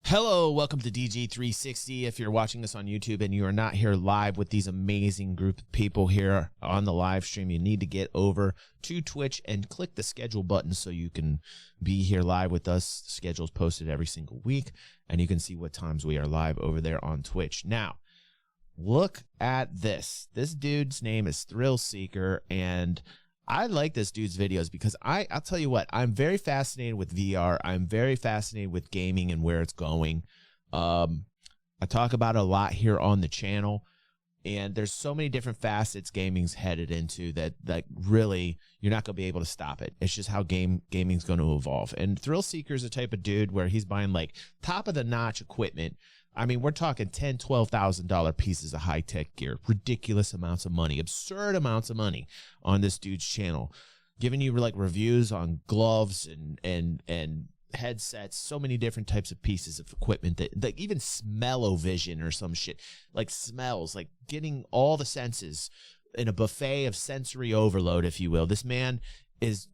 Hello, welcome to DG360. If you're watching us on YouTube and you are not here live with these amazing group of people here on the live stream, you need to get over to Twitch and click the schedule button so you can be here live with us. The schedule is posted every single week, and you can see what times we are live over there on Twitch. Now, look at this. This dude's name is ThrillSeeker, and I like this dude's videos because I'll tell you what, I'm very fascinated with VR. I'm very fascinated with gaming and where it's going. I talk about it a lot here on the channel, and there's so many different facets gaming's headed into that really you're not going to be able to stop it. It's just how gaming's going to evolve. And ThrillSeeker is the type of dude where he's buying like top of the notch equipment. I mean, we're talking $10,000, $12,000 pieces of high-tech gear, ridiculous amounts of money, absurd amounts of money on this dude's channel, giving you like reviews on gloves and headsets, so many different types of pieces of equipment that even smell-o-vision or some shit, like smells, like getting all the senses in a buffet of sensory overload, if you will. This man is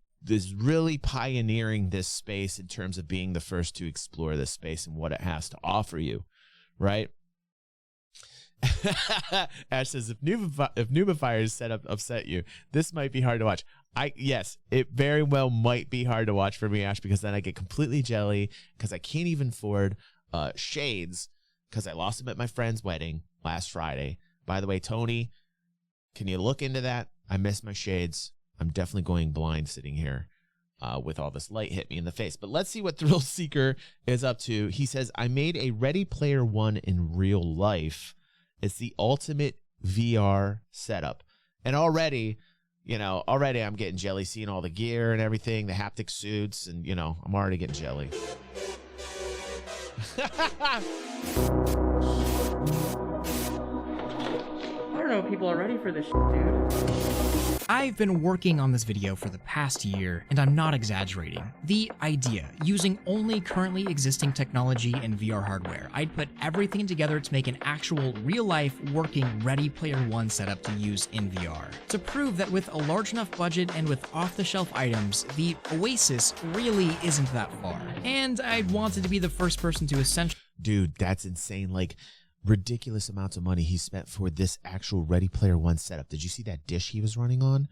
really pioneering this space in terms of being the first to explore this space and what it has to offer you. Right? Ash says, if Noobifier's setup upset you, this might be hard to watch. Yes, it very well might be hard to watch for me, Ash, because then I get completely jelly because I can't even afford shades because I lost them at my friend's wedding last Friday. By the way, Tony, can you look into that? I missed my shades. I'm definitely going blind sitting here. With all this light hit me in the face. But let's see what ThrillSeeker is up to. He says, I made a Ready Player One in real life. It's the ultimate VR setup. And already, I'm getting jelly seeing all the gear and everything, the haptic suits, and, I'm already getting jelly. I don't know if people are ready for this shit, dude. I've been working on this video for the past year, and I'm not exaggerating. The idea, using only currently existing technology and VR hardware, I'd put everything together to make an actual, real-life, working Ready Player One setup to use in VR. To prove that with a large enough budget and with off-the-shelf items, the Oasis really isn't that far. And I wanted to be the first person to essentially— Dude, that's insane. Like, ridiculous amounts of money he spent for this actual Ready Player One setup. Did you see that dish he was running on?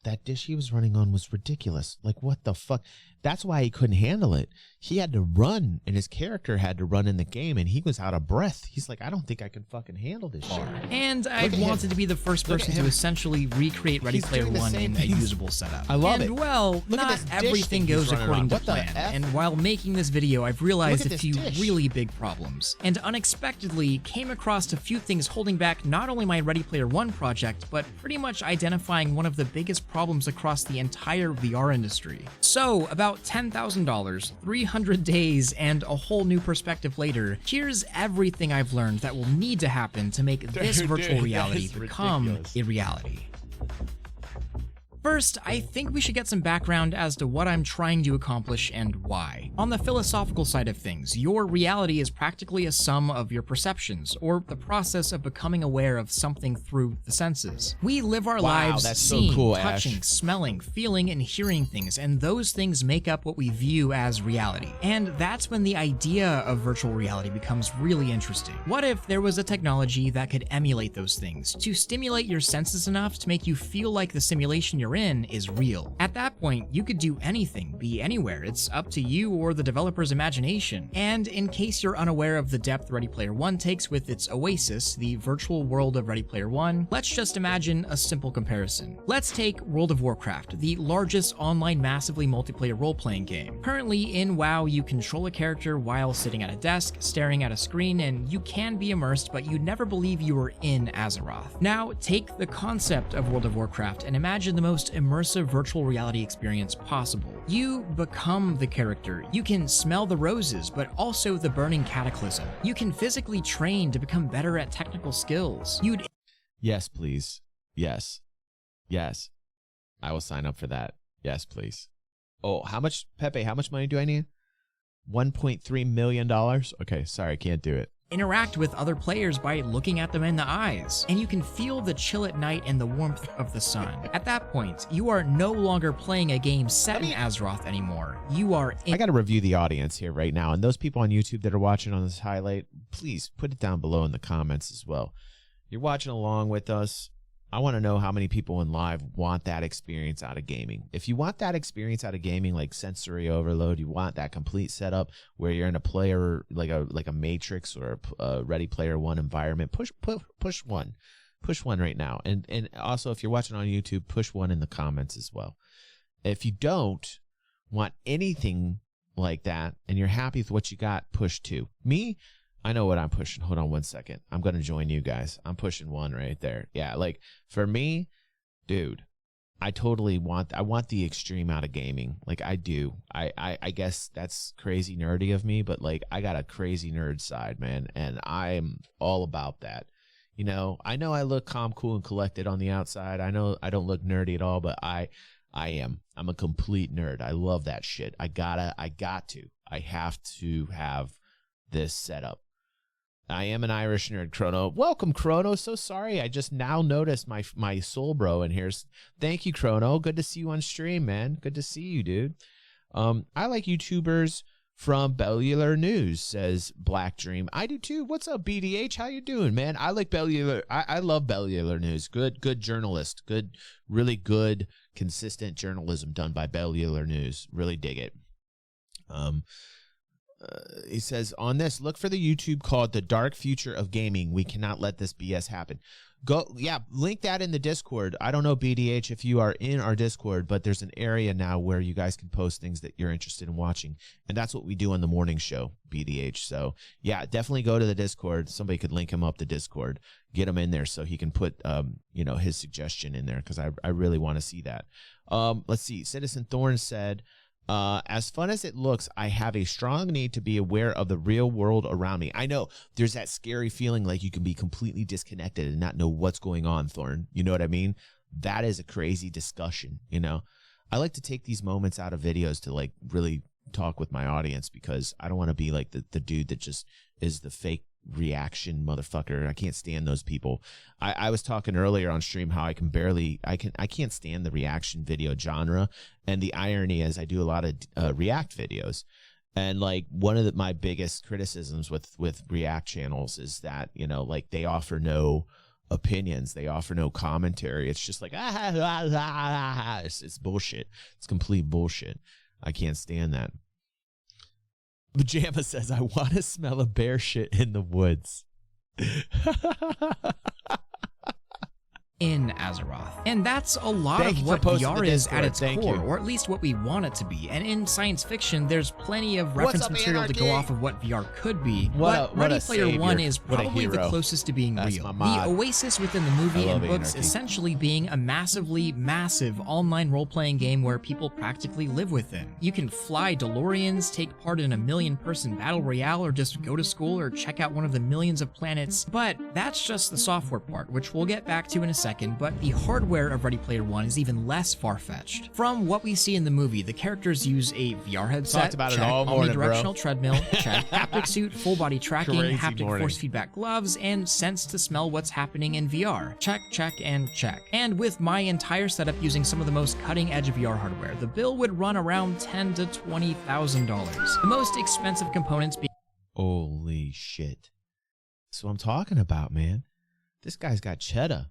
That dish he was running on was ridiculous. Like, what the fuck? That's why he couldn't handle it. He had to run, and his character had to run in the game, and he was out of breath. He's like, I don't think I can fucking handle this shit. And I wanted to be the first person to essentially recreate Ready Player One in a usable setup. I love it. And well, not everything goes according to plan. And while making this video, I've realized a few really big problems. And unexpectedly came across a few things holding back not only my Ready Player One project, but pretty much identifying one of the biggest problems across the entire VR industry. So, about $10,000, 300 days, and a whole new perspective later, here's everything I've learned that will need to happen to make this virtual reality become a reality. First, I think we should get some background as to what I'm trying to accomplish and why. On the philosophical side of things, your reality is practically a sum of your perceptions, or the process of becoming aware of something through the senses. We live our lives seeing, touching, smelling, feeling, and hearing things, and those things make up what we view as reality. And that's when the idea of virtual reality becomes really interesting. What if there was a technology that could emulate those things, to stimulate your senses enough to make you feel like the simulation you're in is real? At that point, you could do anything, be anywhere. It's up to you or the developer's imagination. And in case you're unaware of the depth Ready Player One takes with its Oasis, the virtual world of Ready Player One, let's just imagine a simple comparison. Let's take World of Warcraft, the largest online massively multiplayer role-playing game. Currently in WoW, you control a character while sitting at a desk, staring at a screen, and you can be immersed, but you'd never believe you were in Azeroth. Now, take the concept of World of Warcraft and imagine the most immersive virtual reality experience possible. You become the character. You can smell the roses, but also the burning cataclysm. You can physically train to become better at technical skills. Yes, please. Yes. Yes. I will sign up for that. Yes, please. Oh, how much, Pepe, how much money do I need? $1.3 million? Okay, sorry, I can't do it. interact with other players by looking at them in the eyes, and you can feel the chill at night and the warmth of the sun. At that point, you are no longer playing a game set in Azeroth anymore. You are I got to review the audience here right now, and those people on YouTube that are watching on this highlight, please put it down below in the comments as well. You're watching along with us. I want to know how many people in live want that experience out of gaming. If you want that experience out of gaming, like sensory overload, you want that complete setup where you're in a player like a Matrix or a Ready Player One environment. Push one right now, and also if you're watching on YouTube, push one in the comments as well. If you don't want anything like that and you're happy with what you got, push two. Me, I know what I'm pushing. Hold on one second. I'm going to join you guys. I'm pushing one right there. Yeah, like for me, dude, I want the extreme out of gaming. Like I do. I guess that's crazy nerdy of me, but like I got a crazy nerd side, man, and I'm all about that. You know I look calm, cool, and collected on the outside. I know I don't look nerdy at all, but I am. I'm a complete nerd. I love that shit. I have to have this setup. I am an Irish nerd, Chrono. Welcome, Chrono. So sorry. I just now noticed my soul bro in here. Thank you, Chrono. Good to see you on stream, man. Good to see you, dude. I like YouTubers from Bellular News, says Black Dream. I do too. What's up, BDH? How you doing, man? I like Bellular. I love Bellular News. Good journalist. Really good, consistent journalism done by Bellular News. Really dig it. He says, on this, look for the YouTube called The Dark Future of Gaming. We cannot let this BS happen. Link that in the Discord. I don't know, BDH, if you are in our Discord, but there's an area now where you guys can post things that you're interested in watching. And that's what we do on the morning show, BDH. So, yeah, definitely go to the Discord. Somebody could link him up the Discord. Get him in there so he can put, his suggestion in there because I really want to see that. Let's see. Citizen Thorn said, as fun as it looks, I have a strong need to be aware of the real world around me. I know there's that scary feeling like you can be completely disconnected and not know what's going on, Thorn. You know what I mean? That is a crazy discussion, you know? I like to take these moments out of videos to like really talk with my audience because I don't want to be like the dude that just is the fake reaction motherfucker. I can't stand those people. I was talking earlier on stream how I can't stand the reaction video genre, and the irony is I do a lot of react videos, and like one of my biggest criticisms with react channels is that, you know, like they offer no opinions, they offer no commentary. It's just like it's bullshit. It's complete bullshit. I can't stand that. Pajama says, I want to smell a bear shit in the woods. In Azeroth. And that's a lot of what VR is at its core, or at least what we want it to be. And in science fiction, there's plenty of reference material to go off of what VR could be, but Ready Player One is probably the closest to being real. The oasis within the movie and books essentially being a massive online role-playing game where people practically live within. You can fly DeLoreans, take part in a million-person battle royale, or just go to school or check out one of the millions of planets, but that's just the software part, which we'll get back to in a second. But the hardware of Ready Player One is even less far-fetched. From what we see in the movie, the characters use a VR headset, talked about check, it all morning, omnidirectional treadmill, check, haptic suit, full body tracking, Crazy haptic morning. force feedback gloves, and sense to smell what's happening in VR. Check, and check. And with my entire setup using some of the most cutting-edge VR hardware, the bill would run around $10,000 to $20,000. The most expensive components being... Holy shit. That's what I'm talking about, man. This guy's got cheddar.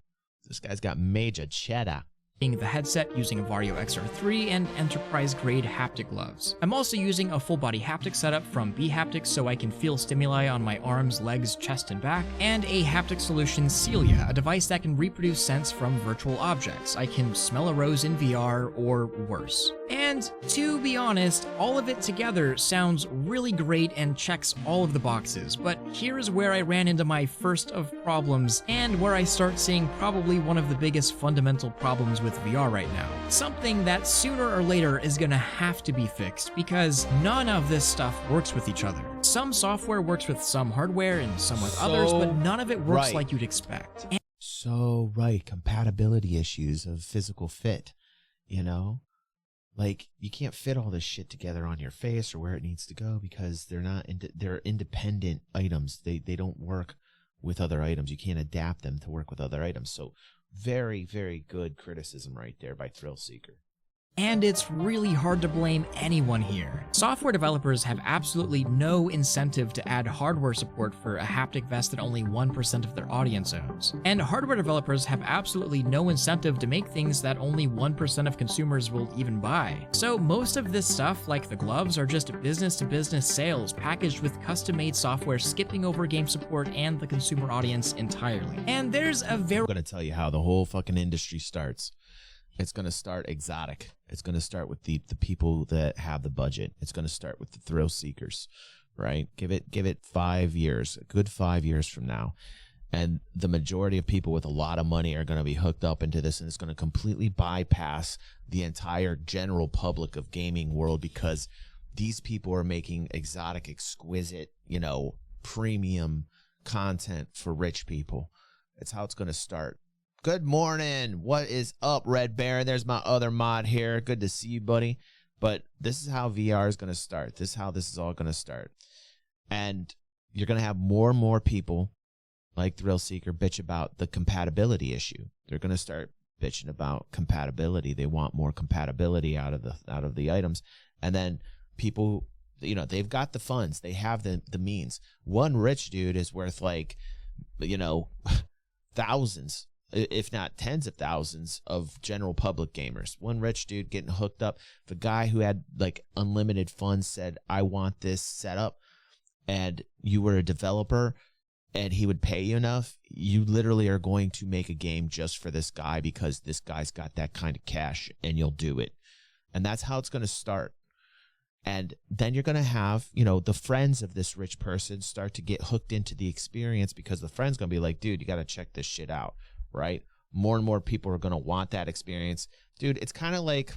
This guy's got major cheddar. The headset using a Vario XR3 and enterprise-grade haptic gloves. I'm also using a full-body haptic setup from B-Haptics so I can feel stimuli on my arms, legs, chest, and back, and a haptic solution, Celia, a device that can reproduce scents from virtual objects. I can smell a rose in VR, or worse. And to be honest, all of it together sounds really great and checks all of the boxes, but here's where I ran into my first of problems, and where I start seeing probably one of the biggest fundamental problems with VR right now. Something that sooner or later is gonna have to be fixed, because none of this stuff works with each other. Some software works with some hardware and some with others, but none of it works like you'd expect. So right, compatibility issues of physical fit, you know? like, you can't fit all this shit together on your face or where it needs to go because they're independent items. They don't work with other items. You can't adapt them to work with other items. So very, very good criticism right there by ThrillSeeker. And it's really hard to blame anyone here. Software developers have absolutely no incentive to add hardware support for a haptic vest that only 1% of their audience owns. And hardware developers have absolutely no incentive to make things that only 1% of consumers will even buy. So most of this stuff, like the gloves, are just business-to-business sales packaged with custom-made software skipping over game support and the consumer audience entirely. And there's a very— I'm going to tell you how the whole fucking industry starts. It's going to start exotic. It's going to start with the people that have the budget. It's going to start with the thrill seekers, right? Give it 5 years, a good 5 years from now. And the majority of people with a lot of money are going to be hooked up into this, and it's going to completely bypass the entire general public of gaming world because these people are making exotic, exquisite, premium content for rich people. It's how it's going to start. Good morning. What is up, Red Baron? There's my other mod here. Good to see you, buddy. But this is how VR is going to start. This is how this is all going to start. And you're going to have more and more people like ThrillSeeker bitch about the compatibility issue. They're going to start bitching about compatibility. They want more compatibility out of the items. And then people, they've got the funds. They have the means. One rich dude is worth thousands, if not tens of thousands of general public gamers. One rich dude getting hooked up. The guy who had like unlimited funds said, I want this set up, and you were a developer and he would pay you enough, you literally are going to make a game just for this guy because this guy's got that kind of cash, and you'll do it. And that's how it's going to start. And then you're going to have, the friends of this rich person start to get hooked into the experience because the friend's going to be like, dude, you got to check this shit out. Right? More and more people are going to want that experience. Dude, it's kind of like,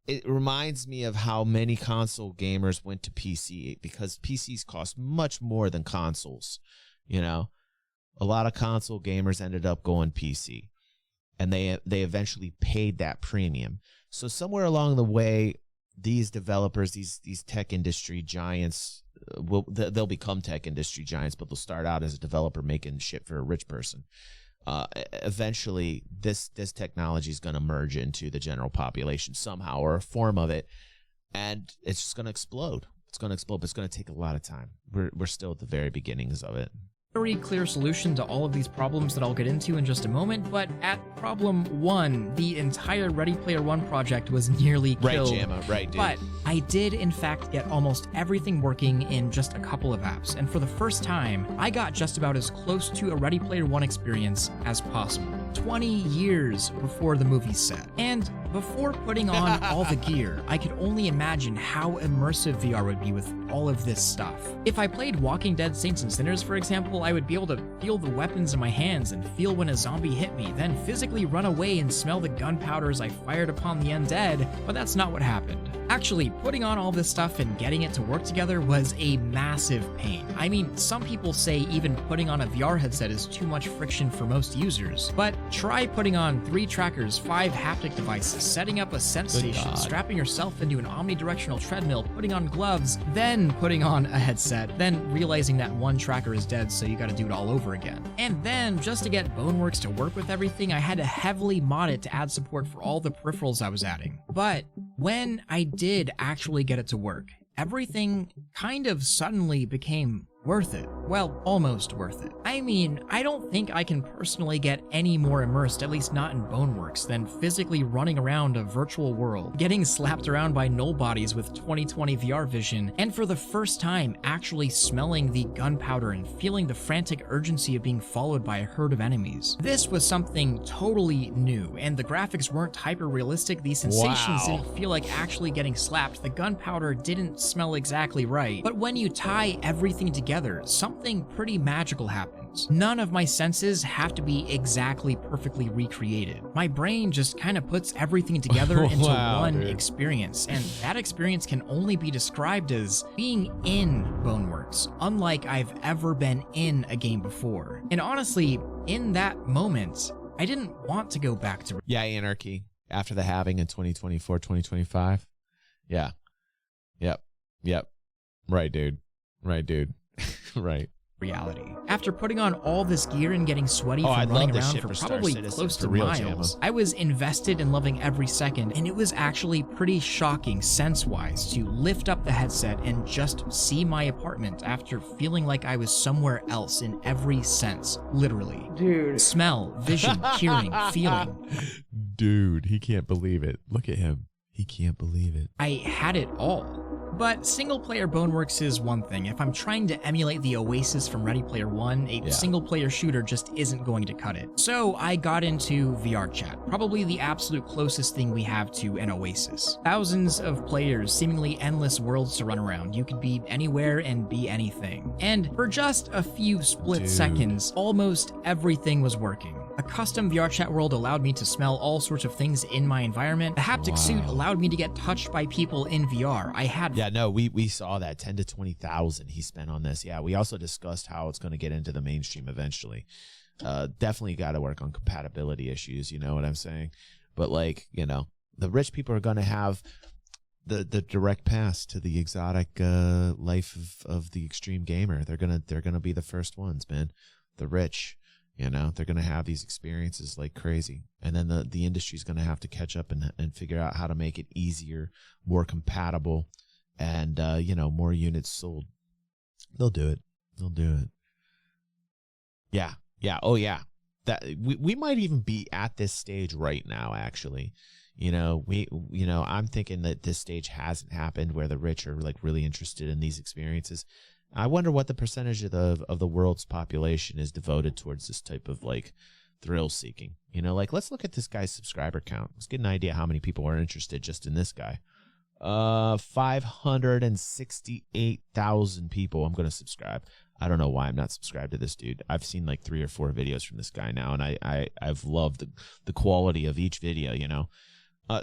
it reminds me of how many console gamers went to PC because PCs cost much more than consoles. A lot of console gamers ended up going PC, and they eventually paid that premium. So somewhere along the way, these developers, these tech industry giants, they'll become tech industry giants, but they'll start out as a developer making shit for a rich person. Eventually, this technology is going to merge into the general population somehow, or a form of it, and it's just going to explode. It's going to explode, but it's going to take a lot of time. We're still at the very beginnings of it. Very clear solution to all of these problems that I'll get into in just a moment, but at problem 1, the entire Ready Player One project was nearly killed. Right, Jamma, right, dude. But I did, in fact, get almost everything working in just a couple of apps, and for the first time, I got just about as close to a Ready Player One experience as possible. 20 years before the movie's set. And before putting on all the gear, I could only imagine how immersive VR would be with all of this stuff. If I played Walking Dead Saints and Sinners, for example, I would be able to feel the weapons in my hands and feel when a zombie hit me, then physically run away and smell the gunpowder as I fired upon the undead, but that's not what happened. Actually, putting on all this stuff and getting it to work together was a massive pain. I mean, some people say even putting on a VR headset is too much friction for most users, but try putting on 3 trackers, 5 haptic devices, setting up a sense station, strapping yourself into an omnidirectional treadmill, putting on gloves, then putting on a headset, then realizing that one tracker is dead, so you gotta do it all over again. And then, just to get Boneworks to work with everything, I had to heavily mod it to add support for all the peripherals I was adding. But when I did actually get it to work, everything kind of suddenly became worth it. Well, almost worth it. I mean, I don't think I can personally get any more immersed, at least not in Boneworks, than physically running around a virtual world, getting slapped around by null bodies with 2020 VR vision, and for the first time actually smelling the gunpowder and feeling the frantic urgency of being followed by a herd of enemies. This was something totally new, and the graphics weren't hyper-realistic, the sensations didn't feel like actually getting slapped, the gunpowder didn't smell exactly right, but when you tie everything together, something pretty magical happens. None of my senses have to be exactly perfectly recreated. My brain just kind of puts everything together into one experience, and that experience can only be described as being in Boneworks, unlike I've ever been in a game before. And honestly, in that moment, I didn't want to go back to Yeah, anarchy after the halving in 2024, 2025. Yeah. Yep. Right, dude. Right. reality. After putting on all this gear and getting sweaty Oh, I from love running this around shit for for Star probably Citizen, close for to real, miles, Jamma. I was invested in loving every second, and it was actually pretty shocking sense-wise to lift up the headset and just see my apartment after feeling like I was somewhere else in every sense, literally. Dude. Smell, vision, hearing, feeling. Dude, he can't believe it. Look at him. He can't believe it. I had it all. But single-player Boneworks is one thing. If I'm trying to emulate the Oasis from Ready Player One, a single-player shooter just isn't going to cut it. So I got into VR chat, probably the absolute closest thing we have to an Oasis. Thousands of players, seemingly endless worlds to run around. You could be anywhere and be anything. And for just a few split seconds, almost everything was working. A custom VR chat world allowed me to smell all sorts of things in my environment. The haptic suit allowed me to get touched by people in VR. I had... Yeah, no, we saw that 10 to 20,000 he spent on this. Yeah, we also discussed how it's going to get into the mainstream eventually. Definitely got to work on compatibility issues, you know what I'm saying? But like, you know, the rich people are going to have the direct pass to the exotic life of the extreme gamer. They're gonna be the first ones, man. The rich. You know, they're going to have these experiences like crazy. And then the industry's going to have to catch up and figure out how to make it easier, more compatible, and, you know, more units sold. They'll do it. Yeah. Oh, yeah. That we might even be at this stage right now, actually. You know, I'm thinking that this stage hasn't happened where the rich are like really interested in these experiences. I wonder what the percentage of the world's population is devoted towards this type of like thrill seeking. You know, like let's look at this guy's subscriber count. Let's get an idea how many people are interested just in this guy. 568,000 people. I'm going to subscribe. I don't know why I'm not subscribed to this dude. I've seen like 3 or 4 videos from this guy now, and I've loved the quality of each video, you know.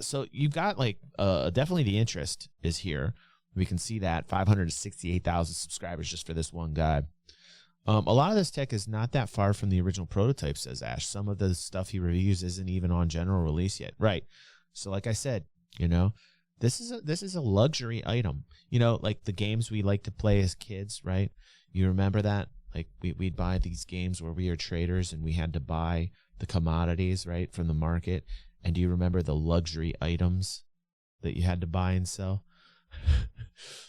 So you got like definitely the interest is here. We can see that 568,000 subscribers just for this one guy. A lot of this tech is not that far from the original prototype, says Ash. Some of the stuff he reviews isn't even on general release yet. Right. So like I said, you know, this is a luxury item. You know, like the games we like to play as kids, right? You remember that? Like we'd buy these games where we were traders and we had to buy the commodities, right, from the market. And do you remember the luxury items that you had to buy and sell?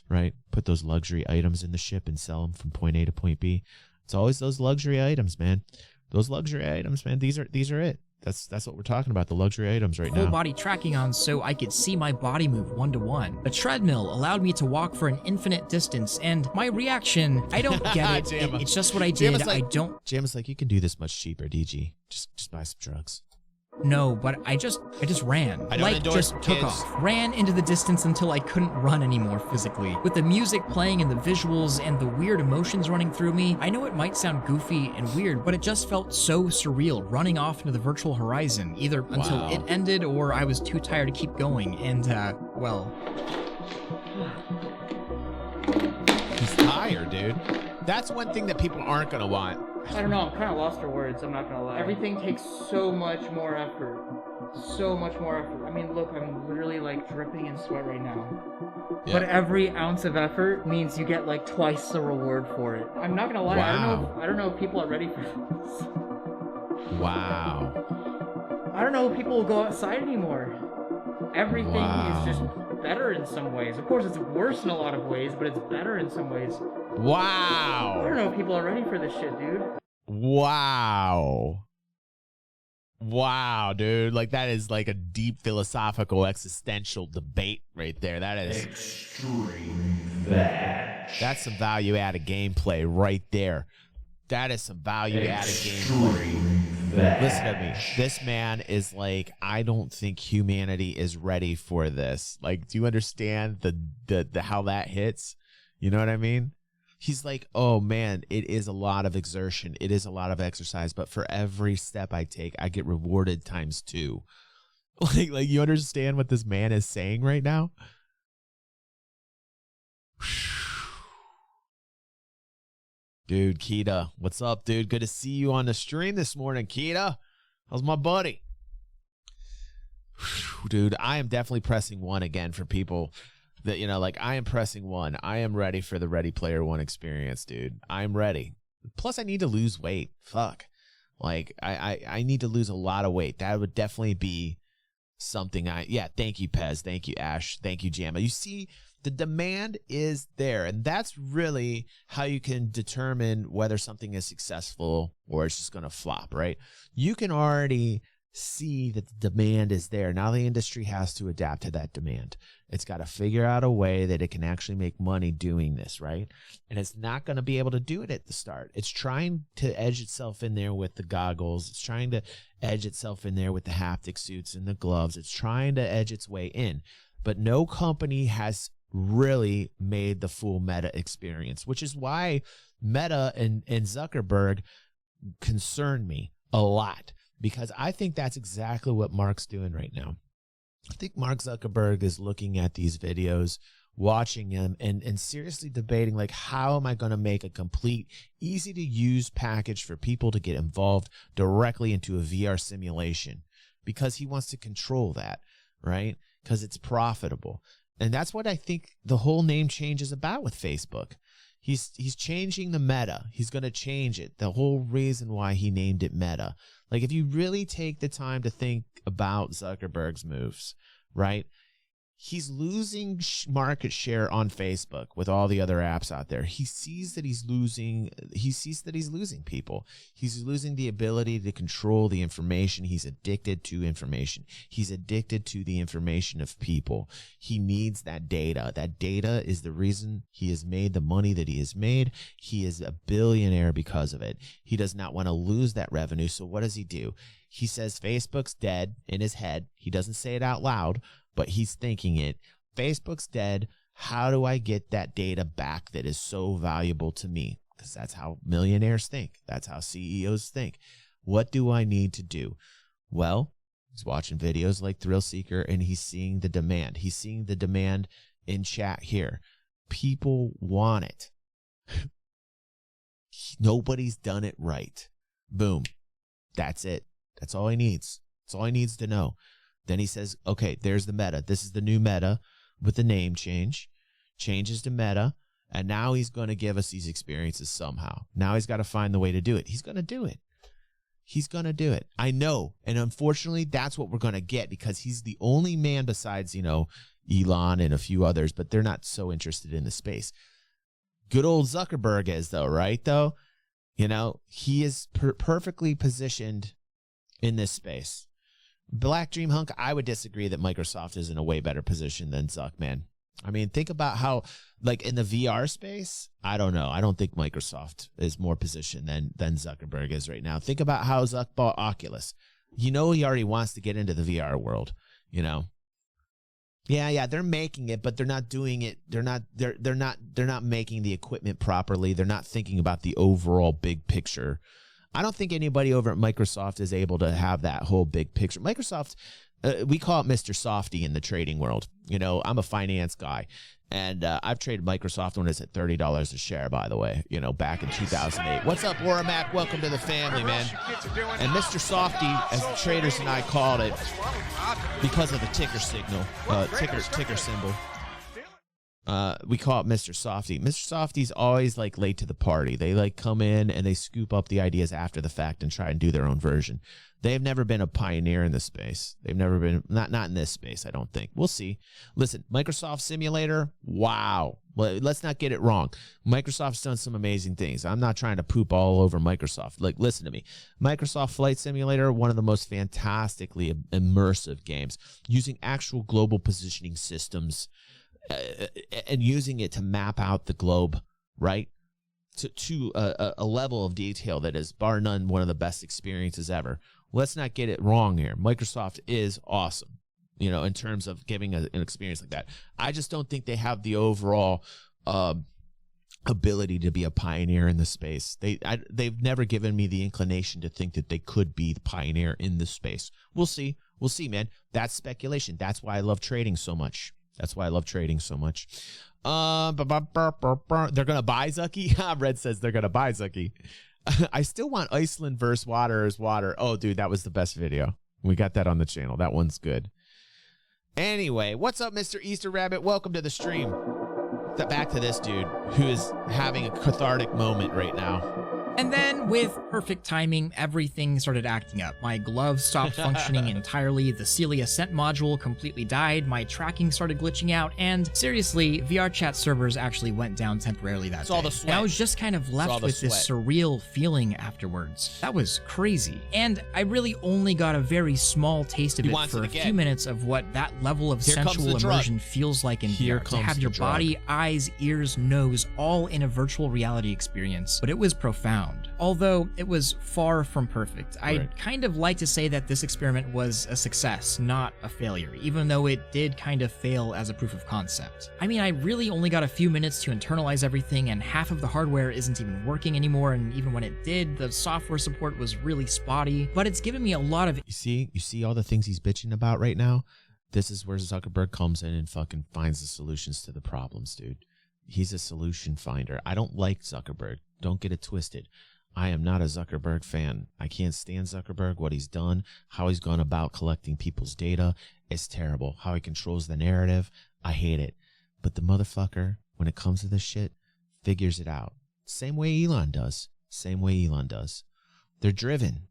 Right? Put those luxury items in the ship and sell them from point A to point B. It's always those luxury items, man. Those luxury items, man. These are it. That's what we're talking about, the luxury items right now. Full body tracking on so I could see my body move one-to-one. A treadmill allowed me to walk for an infinite distance, and my reaction, I don't get it. It's just what I did. Jamma's like, you can do this much cheaper, DG. Just buy some drugs. No, but I just ran. Like, just took off. Ran into the distance until I couldn't run anymore physically. With the music playing and the visuals and the weird emotions running through me, I know it might sound goofy and weird, but it just felt so surreal running off into the virtual horizon, either until it ended or I was too tired to keep going, and, well... He's tired, dude. That's one thing that people aren't gonna want. I don't know, I'm kind of lost for words, I'm not gonna lie. Everything takes so much more effort. So much more effort. I mean, look, I'm literally like dripping in sweat right now. Yeah. But every ounce of effort means you get like twice the reward for it. I'm not gonna lie, I don't know if people are ready for this. Wow. I don't know if people will go outside anymore. Everything is just better in some ways. Of course, it's worse in a lot of ways, but it's better in some ways. Wow. I don't know if people are ready for this shit, dude. Wow, dude. Like, that is like a deep philosophical existential debate right there. That is extreme fetch. That's some value-added gameplay right there. That is some value-added gameplay. Listen to me. This man is like, I don't think humanity is ready for this. Like, do you understand the how that hits? You know what I mean? He's like, oh man, it is a lot of exertion. It is a lot of exercise, but for every step I take, I get rewarded times 2. Like you understand what this man is saying right now? Dude, Kita, what's up, dude? Good to see you on the stream this morning, Kita. How's my buddy? Whew, dude, I am definitely pressing 1 again for people that, you know, like I am pressing 1. I am ready for the Ready Player One experience, dude. I'm ready. Plus, I need to lose weight. Fuck. Like, I need to lose a lot of weight. That would definitely be something yeah, thank you, Pez. Thank you, Ash. Thank you, Jamma. You see, the demand is there, and that's really how you can determine whether something is successful or it's just going to flop, right? You can already see that the demand is there. Now the industry has to adapt to that demand. It's got to figure out a way that it can actually make money doing this, right? And it's not going to be able to do it at the start. It's trying to edge itself in there with the goggles. It's trying to edge itself in there with the haptic suits and the gloves. It's trying to edge its way in. But no company has really made the full Meta experience, which is why Meta and Zuckerberg concern me a lot, because I think that's exactly what Mark's doing right now. I think Mark Zuckerberg is looking at these videos, watching them, and seriously debating, like, how am I going to make a complete, easy-to-use package for people to get involved directly into a VR simulation? Because he wants to control that, right? Because it's profitable. And that's what I think the whole name change is about with Facebook. He's changing the Meta. He's going to change it. The whole reason why he named it Meta. Like, if you really take the time to think about Zuckerberg's moves, right? He's losing market share on Facebook with all the other apps out there. He sees that he's losing people. He's losing the ability to control the information. He's addicted to information. He's addicted to the information of people. He needs that data. That data is the reason he has made the money that he has made. He is a billionaire because of it. He does not want to lose that revenue. So what does he do? He says Facebook's dead in his head. He doesn't say it out loud, but he's thinking it. Facebook's dead. How do I get that data back that is so valuable to me? Because that's how millionaires think. That's how CEOs think. What do I need to do? Well, he's watching videos like ThrillSeeker, and he's seeing the demand. He's seeing the demand in chat here. People want it. Nobody's done it right. Boom. That's it. That's all he needs. That's all he needs to know. Then he says, okay, there's the Meta. This is the new Meta with the name change. Changes to Meta. And now he's going to give us these experiences somehow. Now he's got to find the way to do it. He's going to do it. He's going to do it. I know. And unfortunately, that's what we're going to get, because he's the only man besides, you know, Elon and a few others, but they're not so interested in the space. Good old Zuckerberg is, though, right, though? You know, he is perfectly positioned in this space. Black Dream Hunk, I would disagree that Microsoft is in a way better position than Zuck, man. I mean, think about how, like, in the VR space, I don't know. I don't think Microsoft is more positioned than Zuckerberg is right now. Think about how Zuck bought Oculus. You know, he already wants to get into the VR world, you know. Yeah, they're making it, but they're not doing it. They're not making the equipment properly. They're not thinking about the overall big picture. I don't think anybody over at Microsoft is able to have that whole big picture. Microsoft, we call it Mr. Softy in the trading world. You know, I'm a finance guy, and I've traded Microsoft when it's at $30 a share, by the way, you know, back in 2008. What's up, Laura Mac? Welcome to the family, man. And Mr. Softy, as the traders and I called it, because of the ticker signal, ticker symbol. We call it Mr. Softy. Mr. Softy's always like late to the party. They like come in and they scoop up the ideas after the fact and try and do their own version. They've never been a pioneer in this space. They've never been, not in this space, I don't think. We'll see. Listen, Microsoft Simulator, wow. Well, let's not get it wrong. Microsoft's done some amazing things. I'm not trying to poop all over Microsoft. Like, listen to me. Microsoft Flight Simulator, one of the most fantastically immersive games, using actual global positioning systems, and using it to map out the globe, right, to a level of detail that is bar none one of the best experiences ever. Let's not get it wrong here. Microsoft is awesome, you know, in terms of giving an experience like that. I just don't think they have the overall ability to be a pioneer in the space. They've never given me the inclination to think that they could be the pioneer in this space. We'll see. We'll see, man. That's speculation. That's why I love trading so much. That's why I love trading so much. They're going to buy Zucky? Red says they're going to buy Zucky. I still want Iceland versus water is water. Oh, dude, that was the best video. We got that on the channel. That one's good. Anyway, what's up, Mr. Easter Rabbit? Welcome to the stream. Back to this dude who is having a cathartic moment right now. And then, with perfect timing, everything started acting up. My glove stopped functioning entirely, the Celia Scent module completely died, my tracking started glitching out, and seriously, VR chat servers actually went down temporarily that day. All the sweat. And I was just kind of left with this surreal feeling afterwards. That was crazy. And I really only got a very small taste of it for a few minutes of what that level of sensual immersion feels like in VR. To have your body, eyes, ears, nose, all in a virtual reality experience. But it was profound. Although it was far from perfect. I'd kind of like to say that this experiment was a success, not a failure, even though it did kind of fail as a proof of concept. I mean, I really only got a few minutes to internalize everything, and half of the hardware isn't even working anymore, and even when it did, the software support was really spotty, but it's given me a lot of... You see all the things he's bitching about right now? This is where Zuckerberg comes in and fucking finds the solutions to the problems, dude. He's a solution finder. I don't like Zuckerberg. Don't get it twisted. I am not a Zuckerberg fan. I can't stand Zuckerberg, what he's done, how he's gone about collecting people's data. It's terrible. How he controls the narrative. I hate it. But the motherfucker, when it comes to this shit, figures it out. Same way Elon does. Same way Elon does. They're driven.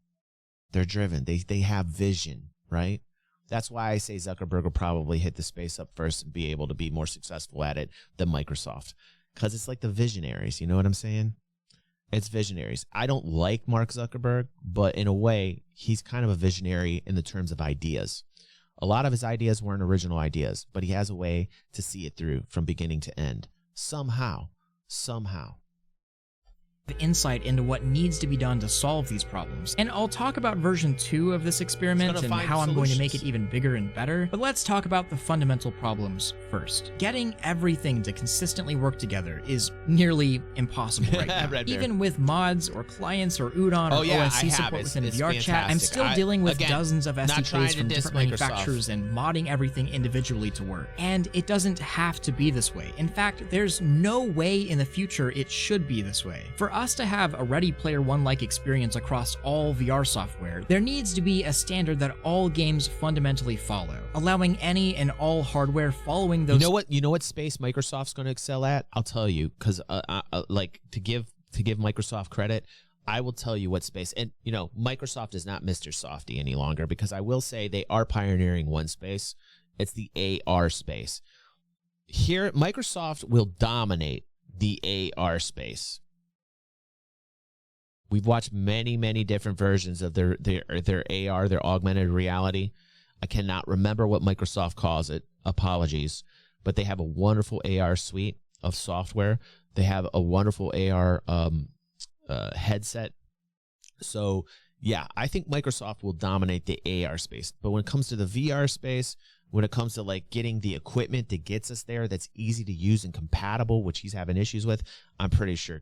They're driven. They have vision, right? That's why I say Zuckerberg will probably hit the space up first and be able to be more successful at it than Microsoft. Because it's like the visionaries, you know what I'm saying? It's visionaries. I don't like Mark Zuckerberg, but in a way, he's kind of a visionary in the terms of ideas. A lot of his ideas weren't original ideas, but he has a way to see it through from beginning to end. Somehow. Insight into what needs to be done to solve these problems. And I'll talk about version 2 of this experiment and how I'm going to make it even bigger and better, but let's talk about the fundamental problems first. Getting everything to consistently work together is nearly impossible right now. Even with mods or clients or Udon or OSC support within VR chat, I'm still dealing with dozens of SDKs from different manufacturers and modding everything individually to work. And it doesn't have to be this way. In fact, there's no way in the future it should be this way. For us to have a Ready Player One-like experience across all VR software, there needs to be a standard that all games fundamentally follow, allowing any and all hardware following those. You know what space Microsoft's going to excel at? I'll tell you, because like to give Microsoft credit, I will tell you what space. And you know, Microsoft is not Mr. Softy any longer, because I will say they are pioneering one space. It's the AR space. Here, Microsoft will dominate the AR space. We've watched many different versions of their AR, their augmented reality. I cannot remember what Microsoft calls it. Apologies. But they have a wonderful AR suite of software. They have a wonderful AR headset. So, yeah, I think Microsoft will dominate the AR space. But when it comes to the VR space, when it comes to like getting the equipment that gets us there, that's easy to use and compatible, which he's having issues with, I'm pretty sure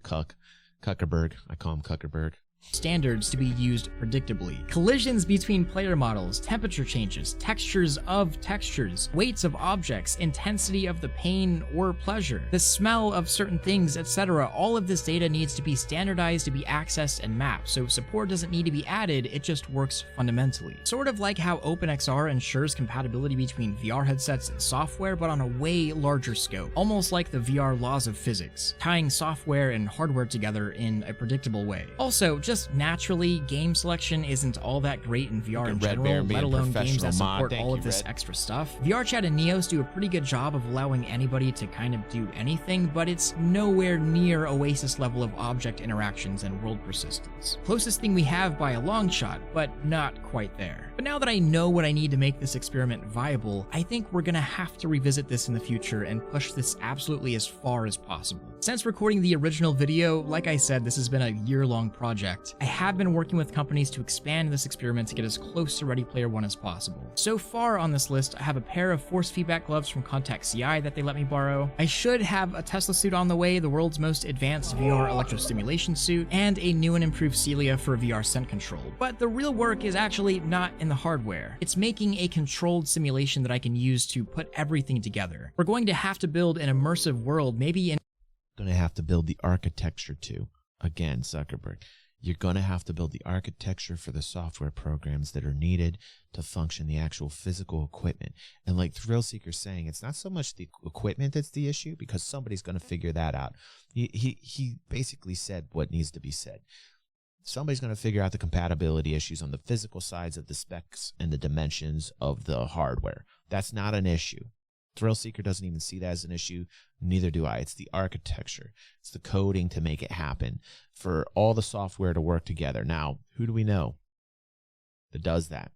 Zuckerberg. I call him Zuckerberg. Standards to be used predictably. Collisions between player models, temperature changes, textures of textures, weights of objects, intensity of the pain or pleasure, the smell of certain things, etc. All of this data needs to be standardized to be accessed and mapped, so support doesn't need to be added, it just works fundamentally. Sort of like how OpenXR ensures compatibility between VR headsets and software, but on a way larger scope. Almost like the VR laws of physics, tying software and hardware together in a predictable way. Also, just naturally, game selection isn't all that great in VR in general, let alone games that support all of this extra stuff. VR Chat and Neos do a pretty good job of allowing anybody to kind of do anything, but it's nowhere near Oasis level of object interactions and world persistence. Closest thing we have by a long shot, but not quite there. But now that I know what I need to make this experiment viable, I think we're gonna have to revisit this in the future and push this absolutely as far as possible. Since recording the original video, like I said, this has been a year-long project. I have been working with companies to expand this experiment to get as close to Ready Player One as possible. So far on this list, I have a pair of force feedback gloves from Contact CI that they let me borrow. I should have a Tesla suit on the way, the world's most advanced VR electrostimulation suit, and a new and improved Celia for VR scent control. But the real work is actually not in the hardware. It's making a controlled simulation that I can use to put everything together. We're going to have to build an immersive world, maybe in... Gonna have to build the architecture too. Again, Zuckerberg. You're going to have to build the architecture for the software programs that are needed to function the actual physical equipment. And like ThrillSeeker's saying, it's not so much the equipment that's the issue, because somebody's going to figure that out. He basically said what needs to be said. Somebody's going to figure out the compatibility issues on the physical sides of the specs and the dimensions of the hardware. That's not an issue. ThrillSeeker doesn't even see that as an issue. Neither do I. It's the architecture. It's the coding to make it happen for all the software to work together. Now, who do we know that does that?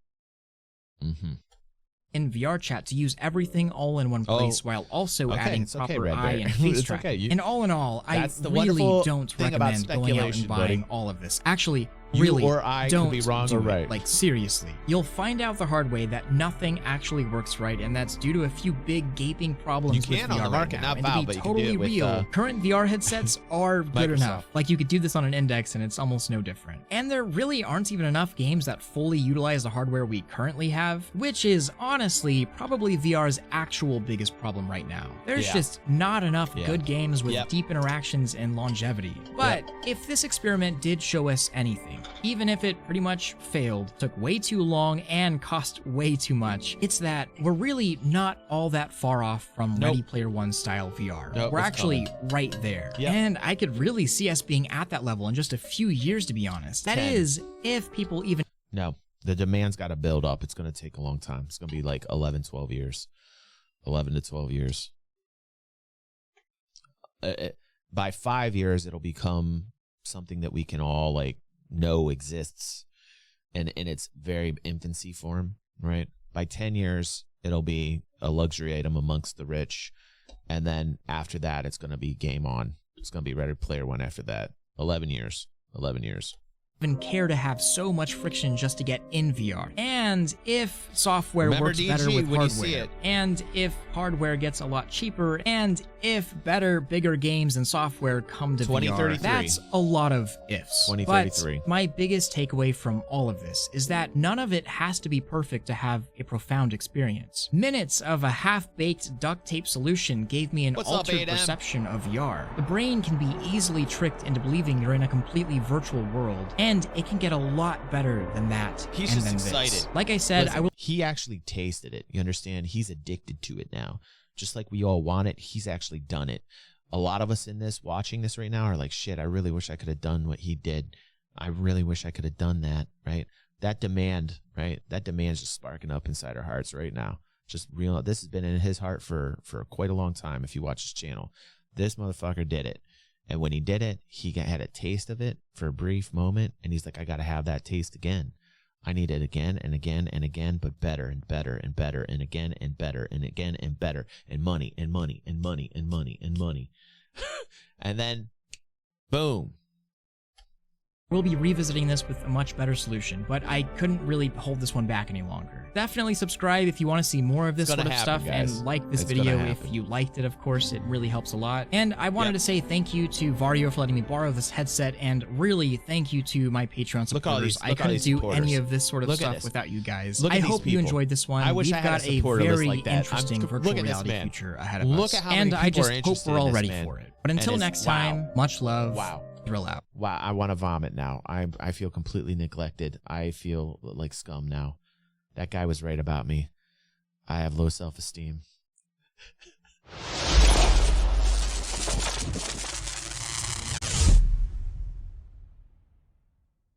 In VR chat to use everything all in one place while also adding proper eye and face tracking. And all in all, I really don't recommend going out and buying all of this. Actually, really, or I don't could be wrong do or right. It. Like, seriously. You'll find out the hard way that nothing actually works right, and that's due to a few big gaping problems with VR on the market, right now. not Valve, and to be totally with, real, current VR headsets are good enough. Like, you could do this on an Index, and it's almost no different. And there really aren't even enough games that fully utilize the hardware we currently have, which is honestly probably VR's actual biggest problem right now. There's just not enough good games with deep interactions and longevity. But if this experiment did show us anything, even if it pretty much failed, took way too long, and cost way too much, it's that we're really not all that far off from Ready Player One style VR. We're actually right there. And I could really see us being at that level in just a few years, to be honest. That is, if people even... No, the demand's got to build up. It's going to take a long time. It's going to be like 11, 12 years. 11 to 12 years. By 5 years, it'll become something that we can all like know exists and in its very infancy form, right? By 10 years, it'll be a luxury item amongst the rich. And then after that, it's going to be game on. It's going to be Ready Player One after that. 11 years. 11 years. Even care to have so much friction just to get in VR. And if software works better with hardware, and if hardware gets a lot cheaper, and if better, bigger games and software come to VR, that's a lot of ifs. 2033. But my biggest takeaway from all of this is that none of it has to be perfect to have a profound experience. Minutes of a half-baked duct tape solution gave me an altered perception of VR. The brain can be easily tricked into believing you're in a completely virtual world, and it can get a lot better than that. He's just excited. Like I said, he actually tasted it. You understand? He's addicted to it now. Just like we all want it, he's actually done it. A lot of us in this, watching this right now, are like, shit, I really wish I could have done what he did. I really wish I could have done that, right? That demand, right? That demand's just sparking up inside our hearts right now. Just real. This has been in his heart for quite a long time if you watch his channel. This motherfucker did it. And when he did it, he had a taste of it for a brief moment, and he's like, I got to have that taste again. I need it again and again and again, but better and better and better and again and better and again and better, and money and money and money and money and money. And then, boom. We'll be revisiting this with a much better solution, but I couldn't really hold this one back any longer. Definitely subscribe if you want to see more of this sort of stuff, and like this video if you liked it, of course. It really helps a lot. And I wanted to say thank you to Vario for letting me borrow this headset, and really thank you to my Patreon supporters. I couldn't do any of this sort of stuff without you guys. I hope you enjoyed this one. We've got a very interesting virtual reality future ahead of us, and I just hope we're all ready for it. But until next time, much love. Wow. Thrill out. Wow, I want to vomit now. I feel completely neglected. I feel like scum now. That guy was right about me. I have low self-esteem.